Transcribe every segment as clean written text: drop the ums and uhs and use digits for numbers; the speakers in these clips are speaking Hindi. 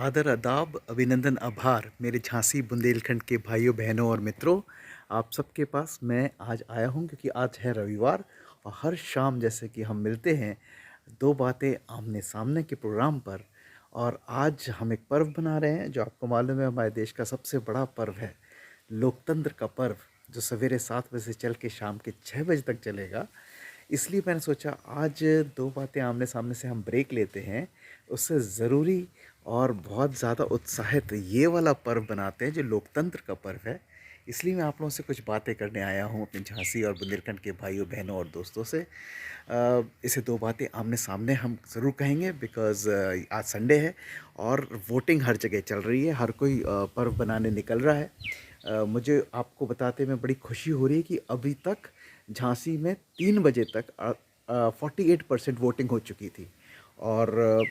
आदर अदाब अभिनंदन आभार मेरे झांसी बुंदेलखंड के भाइयों बहनों और मित्रों। आप सबके पास मैं आज आया हूं क्योंकि आज है रविवार और हर शाम जैसे कि हम मिलते हैं दो बातें आमने सामने के प्रोग्राम पर। और आज हम एक पर्व बना रहे हैं जो आपको मालूम है हमारे देश का सबसे बड़ा पर्व है, लोकतंत्र का पर्व, जो सवेरे 7 बजे से चल के शाम के 6 बजे तक चलेगा। इसलिए मैंने सोचा आज दो बातें आमने सामने से हम ब्रेक लेते हैं, उससे ज़रूरी और बहुत ज़्यादा उत्साहित ये वाला पर्व बनाते हैं जो लोकतंत्र का पर्व है। इसलिए मैं आप लोगों से कुछ बातें करने आया हूँ अपने झांसी और बुंदेलखंड के भाइयों बहनों और दोस्तों से। इसे दो बातें आमने सामने हम ज़रूर कहेंगे बिकॉज़ आज संडे है और वोटिंग हर जगह चल रही है, हर कोई पर्व बनाने निकल रहा है। मुझे आपको बताते में बड़ी खुशी हो रही है कि अभी तक झांसी में 3 बजे तक 48% वोटिंग हो चुकी थी। और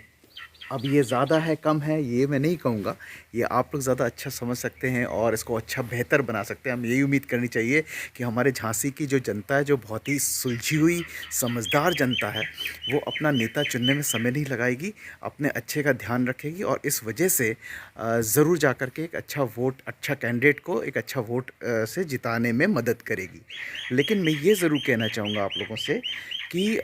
अब ये ज़्यादा है कम है ये मैं नहीं कहूँगा, ये आप लोग ज़्यादा अच्छा समझ सकते हैं और इसको अच्छा बेहतर बना सकते हैं। हम यही उम्मीद करनी चाहिए कि हमारे झांसी की जो जनता है, जो बहुत ही सुलझी हुई समझदार जनता है, वो अपना नेता चुनने में समय नहीं लगाएगी, अपने अच्छे का ध्यान रखेगी और इस वजह से ज़रूर जा कर के एक अच्छा वोट, अच्छा कैंडिडेट को एक अच्छा वोट से जिताने में मदद करेगी। लेकिन मैं ये ज़रूर कहना चाहूँगा आप लोगों से कि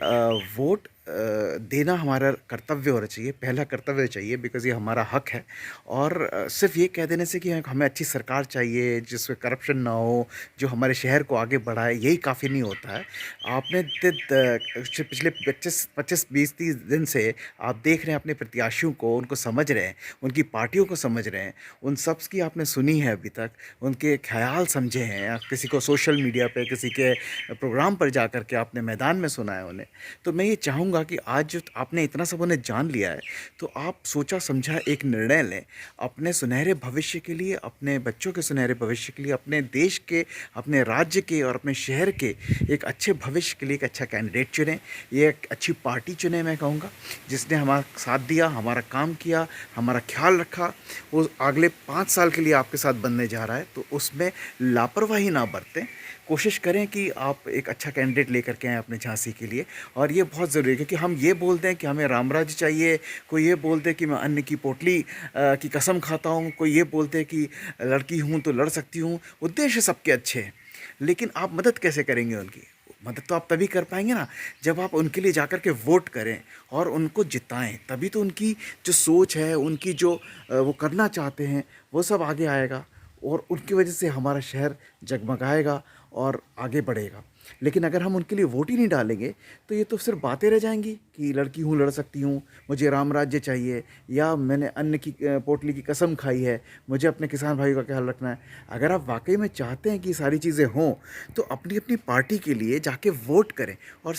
वोट देना हमारा कर्तव्य होना चाहिए, पहला कर्तव्य चाहिए बिकॉज़ ये हमारा हक है। और सिर्फ़ ये कह देने से कि हमें अच्छी सरकार चाहिए जिसमें करप्शन ना हो, जो हमारे शहर को आगे बढ़ाए, यही काफ़ी नहीं होता है। आपने पिछले 25-20-30 दिन से आप देख रहे हैं अपने प्रत्याशियों को, उनको समझ रहे हैं, उनकी पार्टियों को समझ रहे हैं, उन सब की आपने सुनी है अभी तक, उनके ख़याल समझे हैं, किसी को सोशल मीडिया पे, किसी के प्रोग्राम पर जा कर के आपने मैदान में सुना है उन्हें। तो मैं ये चाहूँगा कि आज जो आपने इतना सब उन्हें जान लिया है, तो आप सोचा समझा एक निर्णय लें अपने सुनहरे भविष्य के लिए, अपने बच्चों के सुनहरे भविष्य के लिए, अपने देश के, अपने राज्य के और अपने शहर के एक अच्छे भविष्य के लिए एक अच्छा कैंडिडेट चुनें। ये एक अच्छी पार्टी चुनें, मैं कहूँगा, जिसने हमारा साथ दिया, हमारा काम किया, हमारा ख्याल रखा, वो अगले 5 साल के लिए आपके साथ बनने जा रहा है। तो उसमें लापरवाही ना बरतें, कोशिश करें कि आप एक अच्छा कैंडिडेट लेकर के आएँ अपने झांसी के लिए। और ये बहुत ज़रूरी है क्योंकि हम ये बोलते हैं कि हमें राम राज्य चाहिए, कोई ये बोलते हैं कि मैं अन्न की पोटली की कसम खाता हूँ, कोई ये बोलते हैं कि लड़की हूँ तो लड़ सकती हूँ। उद्देश्य सबके अच्छे हैं, लेकिन आप मदद कैसे करेंगे उनकी? मदद तो आप तभी कर पाएंगे ना जब आप उनके लिए जाकर के वोट करें और उनको जिताएं, तभी तो उनकी जो सोच है, उनकी जो वो करना चाहते हैं, वो सब आगे आएगा और उनकी वजह से हमारा शहर जगमगाएगा और आगे बढ़ेगा। लेकिन अगर हम उनके लिए वोट ही नहीं डालेंगे तो ये तो सिर्फ बातें रह जाएंगी कि लड़की हूँ लड़ सकती हूँ, मुझे राम राज्य चाहिए, या मैंने अन्न की पोटली की कसम खाई है, मुझे अपने किसान भाइयों का ख्याल रखना है। अगर आप वाकई में चाहते हैं कि सारी चीज़ें हों तो अपनी अपनी पार्टी के लिए जाके वोट करें और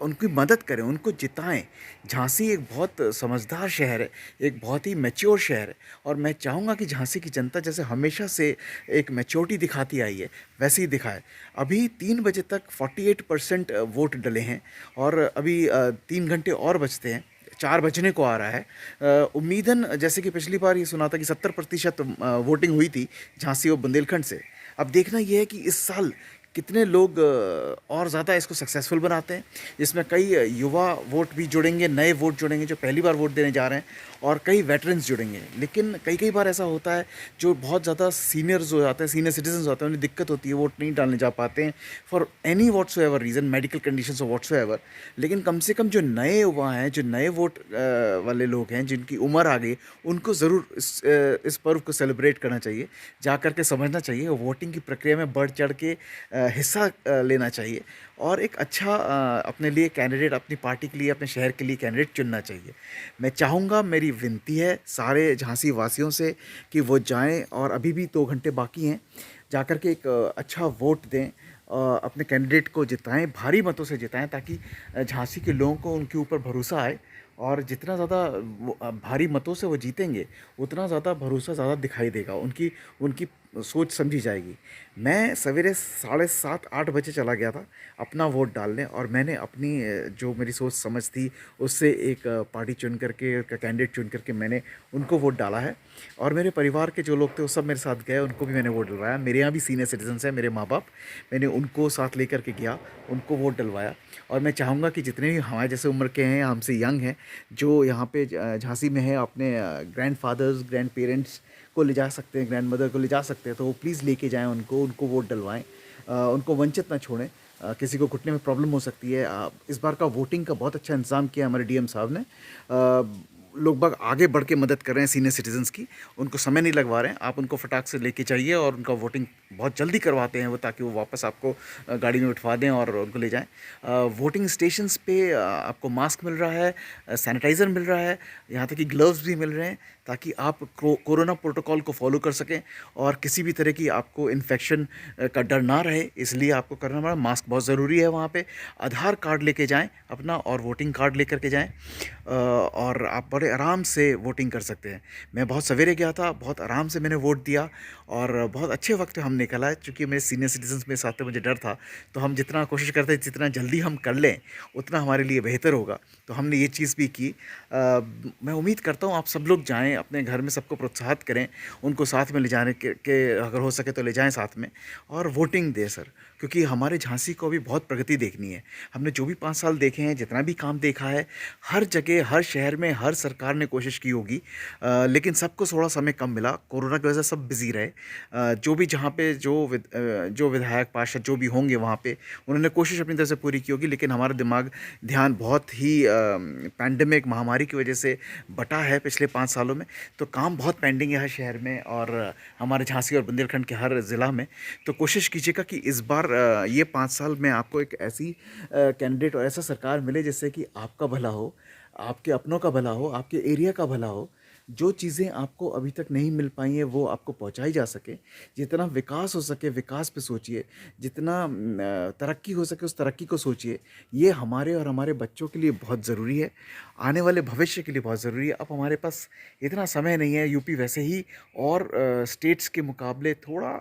उनकी मदद करें, उनको जिताएं। झांसी एक बहुत समझदार शहर है, एक बहुत ही मैच्योर शहर है और मैं चाहूँगा कि झांसी की जनता जैसे हमेशा से एक मैच्योरिटी दिखाती आई है वैसे ही दिखाए। अभी 3 बजे तक 48% वोट डले हैं और अभी 3 घंटे और बचते हैं, 4 बजने को आ रहा है। उम्मीदन जैसे कि पिछली बार ये सुना था कि 70% वोटिंग हुई थी झांसी और बुंदेलखंड से। अब देखना ये है कि इस साल कितने लोग और ज़्यादा इसको सक्सेसफुल बनाते हैं। इसमें कई युवा वोट भी जुड़ेंगे, नए वोट जुड़ेंगे जो पहली बार वोट देने जा रहे हैं, और कई वेटरन्स जुड़ेंगे। लेकिन कई कई बार ऐसा होता है जो बहुत ज़्यादा सीनियर्स हो जाते हैं, सीनियर सिटीजन्स होते हैं, उन्हें दिक्कत होती है, वोट नहीं डालने जा पाते हैं for any whatsoever reason, medical condition और वॉट्स एवर। लेकिन कम से कम जो नए युवा हैं, जो नए वोट वाले लोग हैं, जिनकी उम्र आ गई, उनको ज़रूर इस पर्व को सेलिब्रेट करना चाहिए, जा कर के समझना चाहिए, वोटिंग की प्रक्रिया में बढ़ चढ़ के हिस्सा लेना चाहिए और एक अच्छा अपने लिए कैंडिडेट, अपनी पार्टी के लिए, अपने शहर के लिए कैंडिडेट चुनना चाहिए। मैं चाहूँगा, मेरी विनती है सारे झांसी वासियों से कि वो जाएं और अभी भी 2 घंटे बाकी हैं, जाकर के एक अच्छा वोट दें, अपने कैंडिडेट को जिताएं, भारी मतों से जिताएं, ताकि झांसी के लोगों को उनके ऊपर भरोसा आए। और जितना ज़्यादा भारी मतों से वो जीतेंगे, उतना ज़्यादा भरोसा ज़्यादा दिखाई देगा, उनकी उनकी सोच समझी जाएगी। मैं सवेरे 7:30-8 बजे चला गया था अपना वोट डालने, और मैंने अपनी जो मेरी सोच समझ थी उससे एक पार्टी चुन करके, एक कैंडिडेट चुन करके मैंने उनको वोट डाला है। और मेरे परिवार के जो लोग थे वो सब मेरे साथ गए, उनको भी मैंने वोट डलवाया। मेरे यहाँ भी सीनियर सिटीजन्स हैं, मेरे माँ बाप, मैंने उनको साथ लेकर के गया, उनको वोट डलवाया। और मैं चाहूँगा कि जितने भी हमारे जैसे उम्र के हैं, हमसे यंग हैं, जो यहाँ पे झांसी में है, अपने ग्रैंड फादर्स, ग्रैंड पेरेंट्स को ले जा सकते हैं, ग्रैंड मदर को ले जा सकते हैं, तो वो प्लीज़ लेके जाएं उनको, उनको वोट डलवाएं, उनको वंचित ना छोड़ें। किसी को घुटने में प्रॉब्लम हो सकती है। इस बार का वोटिंग का बहुत अच्छा इंतज़ाम किया हमारे डीएम साहब ने। लोग बाग आगे बढ़ के मदद कर रहे हैं सीनियर सिटीजन्स की, उनको समय नहीं लगवा रहे हैं। आप उनको फटाक से लेके जाइए और उनका वोटिंग बहुत जल्दी करवाते हैं वो, ताकि वो वापस आपको गाड़ी में उठवा दें और उनको ले जाएं। वोटिंग स्टेशंस पे आपको मास्क मिल रहा है, सैनिटाइज़र मिल रहा है, यहाँ तक कि ग्लव्स भी मिल रहे हैं, ताकि आप कोरोना प्रोटोकॉल को फॉलो कर सकें और किसी भी तरह की आपको इन्फेक्शन का डर ना रहे, इसलिए आपको करना पड़ा। मास्क बहुत ज़रूरी है वहाँ पे। आधार कार्ड लेके जाएं अपना, और वोटिंग कार्ड लेकर के जाएं, और आप बड़े आराम से वोटिंग कर सकते हैं। मैं बहुत सवेरे गया था, बहुत आराम से मैंने वोट दिया, और बहुत अच्छे वक्त पे हम निकला है। चूँकि मेरे सीनियर सिटीजन्स मेरे साथ थे, मुझे डर था, तो हम जितना कोशिश करते जितना जल्दी हम कर लें उतना हमारे लिए बेहतर होगा, तो हमने ये चीज़ भी की। मैं उम्मीद करता हूँ आप सब लोग जाएँ, अपने घर में सबको प्रोत्साहित करें, उनको साथ में ले जाने के अगर हो सके तो ले जाएँ साथ में, और वोटिंग दें सर। क्योंकि हमारे झांसी को अभी बहुत प्रगति देखनी है। हमने जो भी 5 साल देखे हैं, जितना भी काम देखा है, हर जगह, हर शहर में, हर सरकार ने कोशिश की होगी, लेकिन सबको थोड़ा समय कम मिला। कोरोना की वजह से सब बिज़ी रहे। जो भी जहाँ पे जो विधायक पार्षद जो भी होंगे वहाँ पे, उन्होंने कोशिश अपनी तरफ से पूरी की होगी, लेकिन हमारा ध्यान बहुत ही पैंडेमिक महामारी की वजह से बटा है पिछले 5 सालों में। तो काम बहुत पेंडिंग है हर शहर में, और हमारे झांसी और बुंदेलखंड के हर ज़िला में। तो कोशिश कीजिएगा कि इस बार ये 5 साल में आपको एक ऐसी कैंडिडेट और ऐसा सरकार मिले जिससे कि आपका भला हो, आपके अपनों का भला हो, आपके एरिया का भला हो। जो चीज़ें आपको अभी तक नहीं मिल पाई हैं वो आपको पहुंचाई जा सके। जितना विकास हो सके विकास पे सोचिए, जितना तरक्की हो सके उस तरक्की को सोचिए। ये हमारे और हमारे बच्चों के लिए बहुत ज़रूरी है, आने वाले भविष्य के लिए बहुत ज़रूरी है। अब हमारे पास इतना समय नहीं है, यूपी वैसे ही और स्टेट्स के मुकाबले थोड़ा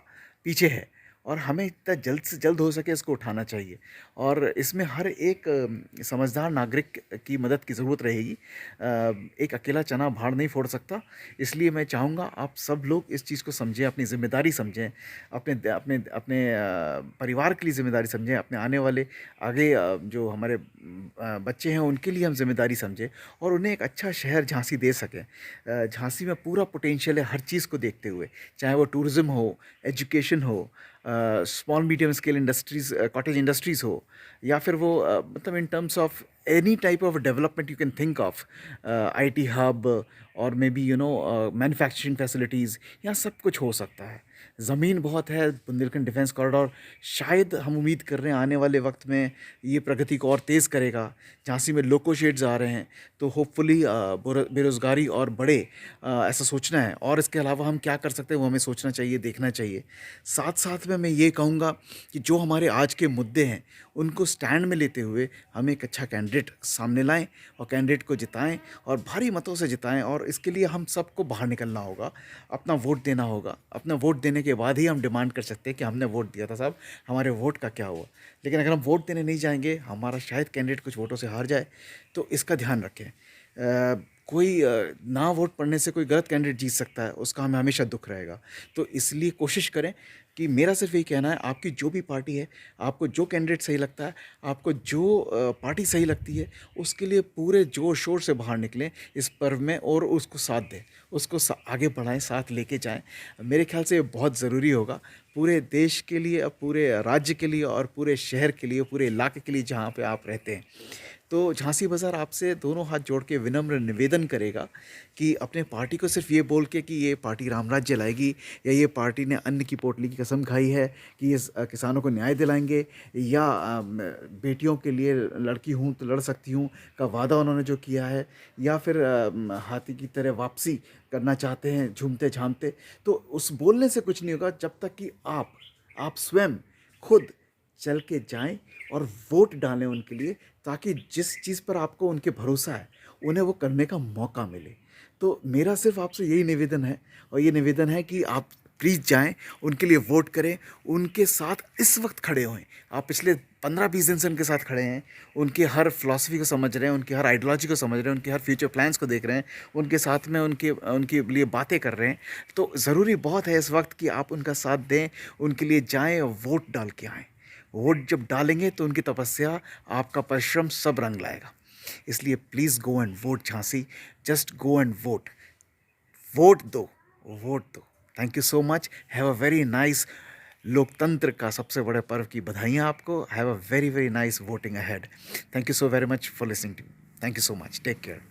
पीछे है, और हमें इतना जल्द से जल्द हो सके इसको उठाना चाहिए। और इसमें हर एक समझदार नागरिक की मदद की ज़रूरत रहेगी। एक अकेला चना भाड़ नहीं फोड़ सकता। इसलिए मैं चाहूँगा आप सब लोग इस चीज़ को समझें, अपनी ज़िम्मेदारी समझें, अपने अपने अपने परिवार के लिए ज़िम्मेदारी समझें, अपने आने वाले आगे जो हमारे बच्चे हैं उनके लिए हम ज़िम्मेदारी समझें, और उन्हें एक अच्छा शहर झांसी दे सकें। झांसी में पूरा पोटेंशियल है हर चीज़ को देखते हुए, चाहे वो टूरिज़्म हो, एजुकेशन हो, small medium scale industries, cottage industries हो, या फिर वो मतलब in terms of any type of development you can think of, IT hub, और मे बी मैन्युफैक्चरिंग फैसिलिटीज़, यहाँ सब कुछ हो सकता है। ज़मीन बहुत है। बुंदेलखंड डिफेंस कॉरिडोर शायद हम उम्मीद कर रहे हैं आने वाले वक्त में ये प्रगति को और तेज़ करेगा। झांसी में लोको शेड्स आ रहे हैं, तो होपफुली बेरोज़गारी और बढ़े, ऐसा सोचना है। और इसके अलावा हम क्या कर सकते हैं वो हमें सोचना चाहिए, देखना चाहिए। साथ साथ में मैं ये कहूँगा कि जो हमारे आज के मुद्दे हैं उनको स्टैंड में लेते हुए हम एक अच्छा कैंडिडेट सामने लाएं, और कैंडिडेट को जिताएं, और भारी मतों से जिताएं। और इसके लिए हम सबको बाहर निकलना होगा, अपना वोट देना होगा। अपना वोट देने के बाद ही हम डिमांड कर सकते हैं कि हमने वोट दिया था साहब, हमारे वोट का क्या हुआ। लेकिन अगर हम वोट देने नहीं जाएंगे, हमारा शायद कैंडिडेट कुछ वोटों से हार जाए, तो इसका ध्यान रखें। कोई ना वोट पड़ने से कोई गलत कैंडिडेट जीत सकता है, उसका हमें हमेशा दुख रहेगा। तो इसलिए कोशिश करें कि, मेरा सिर्फ यही कहना है, आपकी जो भी पार्टी है, आपको जो कैंडिडेट सही लगता है, आपको जो पार्टी सही लगती है, उसके लिए पूरे जोर शोर से बाहर निकलें इस पर्व में, और उसको साथ दें, उसको आगे बढ़ाएं, साथ लेके जाएं। मेरे ख्याल से ये बहुत ज़रूरी होगा पूरे देश के लिए, पूरे राज्य के लिए, और पूरे शहर के लिए, पूरे इलाके के लिए जहाँ पे आप रहते हैं। तो झांसी बाज़ार आपसे दोनों हाथ जोड़ के विनम्र निवेदन करेगा कि अपने पार्टी को सिर्फ ये बोल के कि ये पार्टी राम राज्य लाएगी, या ये पार्टी ने अन्न की पोटली की कसम खाई है कि ये किसानों को न्याय दिलाएंगे, या बेटियों के लिए लड़की हूँ तो लड़ सकती हूँ का वादा उन्होंने जो किया है, या फिर हाथी की तरह वापसी करना चाहते हैं झूमते झामते, तो उस बोलने से कुछ नहीं होगा जब तक कि आप स्वयं खुद चल के जाएं और वोट डालें उनके लिए, ताकि जिस चीज़ पर आपको उनके भरोसा है उन्हें वो करने का मौका मिले। तो मेरा सिर्फ आपसे यही निवेदन है, और ये निवेदन है कि आप प्लीज़ जाएं, उनके लिए वोट करें, उनके साथ इस वक्त खड़े हों। आप पिछले 15-20 दिन से उनके साथ खड़े हैं, उनके हर फिलॉसफी को समझ रहे हैं, उनकी हर आइडियोलॉजी को समझ रहे हैं, उनके हर फ्यूचर प्लान्स को देख रहे हैं, उनके साथ में उनके लिए बातें कर रहे हैं। तो ज़रूरी बहुत है इस वक्त कि आप उनका साथ दें, उनके लिए जाएं और वोट डाल के आएँ। वोट जब डालेंगे तो उनकी तपस्या, आपका परिश्रम सब रंग लाएगा। इसलिए please go and vote Jhansi, just go and vote. Vote दो, वोट दो। Thank you so much. Have a very nice, लोकतंत्र का सबसे बड़े पर्व की बधाइयाँ आपको। Have a very very nice voting ahead. Thank you so very much for listening to me. Thank you so much. Take care.